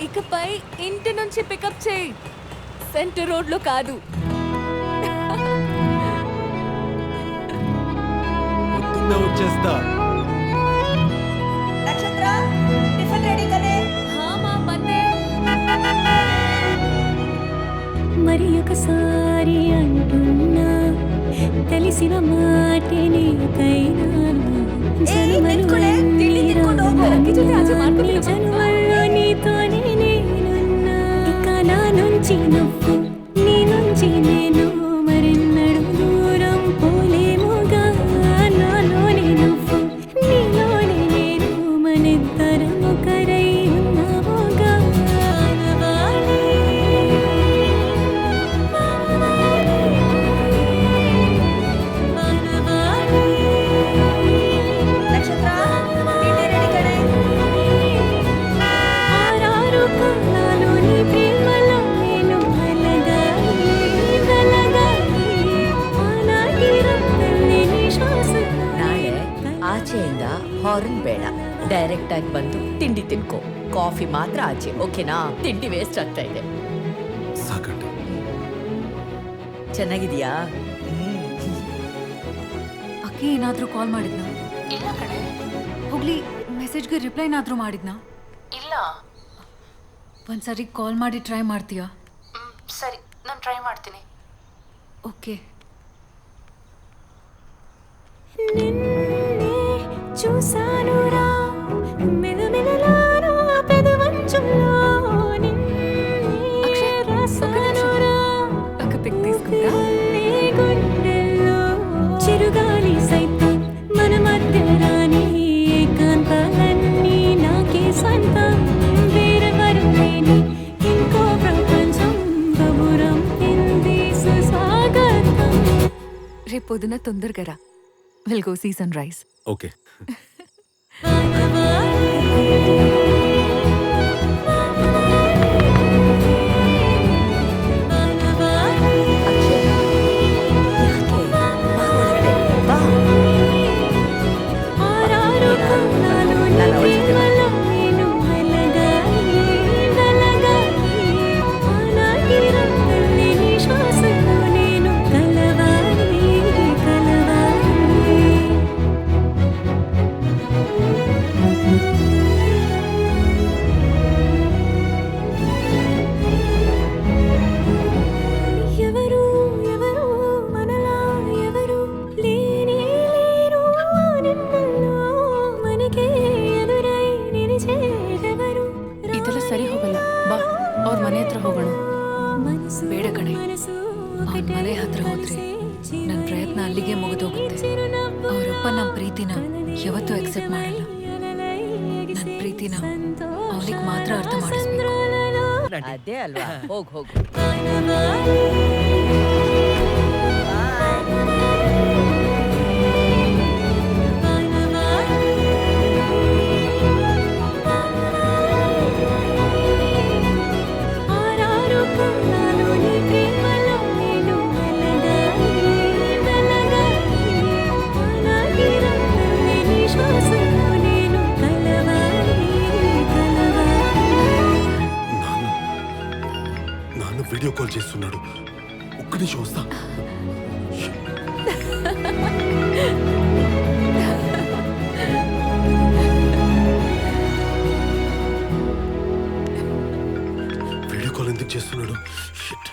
ఇకపై ఇంటి నుంచి పికప్ చేయి, సెంటర్ రోడ్ లో కాదు. పొద్దున్నే వచ్చేస్తా. నక్షత్ర టిఫిన్ రెడీ కదే. हाँ माँ बंदे. మరి ఒకసారి అంటున్నా తెలిసిన మాటే నీకైనా నిన్కుడే, తిండి తినుకుంటూ ಹೋಗು. లక్కీ జొతే ఆజే మాట్లాడుకుందాం. జన్మల్లో నీతోనే నేనున్నా. ఇక నా నుంచి నువ్వు, నీ నుంచి నేను మరెన్నడూ దూరం పోలేముగా. నాలోనే నువ్వు, నీలోనే నేను, మనిద్దరం ఒకరై ఉన్నాముగా. నక్షత్ర తిండి రెడీ కదే. ఆరారు కళ్ళలోని ప్రేమలో నేను వెలగాలి, వెలగాలి. ఆనాటి రక్తల్ని నీ శ్వాసలో ನಾಳೆ ಆಚೆಯಿಂದ ಹಾರ್ನ್ ಬೇಡ, ಡೈರೆಕ್ಟ್ ಆಗಿ ಬಂದು ತಿಂಡಿ ತಿನ್ಕೋ. ಕಾಫಿ ಮಾತ್ರ ಆಚೆ, ಓಕೆನಾ? ತಿಂಡಿ ವೇಸ್ಟ್ ಆಗ್ತಾ ಇದೆ. ಸಾಕಂడి. ಚೆನ್ನಾಗಿದ್ಯಾ? ಅಕ್ಕಿ ಏನಾದ್ರೂ ಕಾಲ್ ಮಾಡಿದ್ನಾ? ಇಲ್ಲ ಕಣೆ. ಹೋಗ್ಲಿ, ಮೆಸೇಜ್ಗೆ ರಿಪ್ಲೈ ಏನಾದ್ರೂ ಮಾಡಿದ್ನಾ? ಇಲ್ಲ. ಒಂದ್ಸರಿ ಕಾಲ್ ಮಾಡಿ ಟ್ರೈ ಮಾಡ್ತೀಯಾ? ಸರಿ, ನಾನು ಟ್ರೈ ಮಾಡ್ತೀನಿ. ಓಕೆ. నిన్నే చూసానురా, మెలమెలలాను ఆ పెదవంచుల్లో. నిన్నే రాసానురా, ఒక పిక్ తీసుకుందా? నీ గుండెల్లో. చిరుగాలి సైతం మన మధ్య రాని ఏకాంతాలన్నీ నాకే సొంతం. వేరెవరు లేని ఇంకో ప్రపంచం కబురం హిందీ సుస్వాగతం. రేపు పొద్దున తొందరగా రా. Will go see sunrise. Okay. Akshay, ಯಾಕೆ? ಬಾ ಒಳಗಡೆ, ಬಾ. ఆరారు కళ్ళలోని ప్రేమలో నేను వెలగాలి, వెలగాలి. ఆనాటి రక్తల్ని నీ శ్వాసలో నేను కలవాలి, కలవాలి. ఎవరు ఎవరు మనలా ఎవరు లేనే లేరు నిన్నలో. మనకే ఎదురై నిలిచేదెవరు? ಇದೆಲ್ಲ ಸರಿ ಹೋಗಲ್ಲ. ಬಾ, ಅವ್ರ ಮನೆ ಹತ್ರ ಹೋಗೋಣ. మనసు ಬೇಡ ಕಣೆ. మనసు ಅವ್ರ ಮನೆ ಹತ್ರ ಹೋದ್ರೆ ನನ್ನ ಪ್ರಯತ್ನ ಅಲ್ಲಿಗೆ ಮುಗಿದೋಗುತ್ತೆ. ಅವರಪ್ಪ ನಮ್ಮ ಪ್ರೀತಿನ ಯಾವತ್ತೂ ಅಕ್ಸೆಪ್ಟ್ ಮಾಡಲ್ಲ. ನನ್ನ ಪ್ರೀತಿನ ಅವನಿಗೆ ಮಾತ್ರ ಅರ್ಥ ಮಾಡಿಸ್ಬೇಕು. ಅದೇ ಅಲ್ವಾ? ಹೋಗ್ ಹೋಗು. ఆరారు కళ్ళలోని ప్రేమలో నేను వెలగాలి, వెలగాలి. ఆనాటి రక్తల్ని నీ శ్వాసలో నేను కలవాలి, కలవాలి. నాన్న వీడియో కాల్ చేస్తున్నాడు. ఒక్క నిమిషం వస్తా. వీడియో కాల్ ఎందుకు చేస్తున్నాడు? షిట్.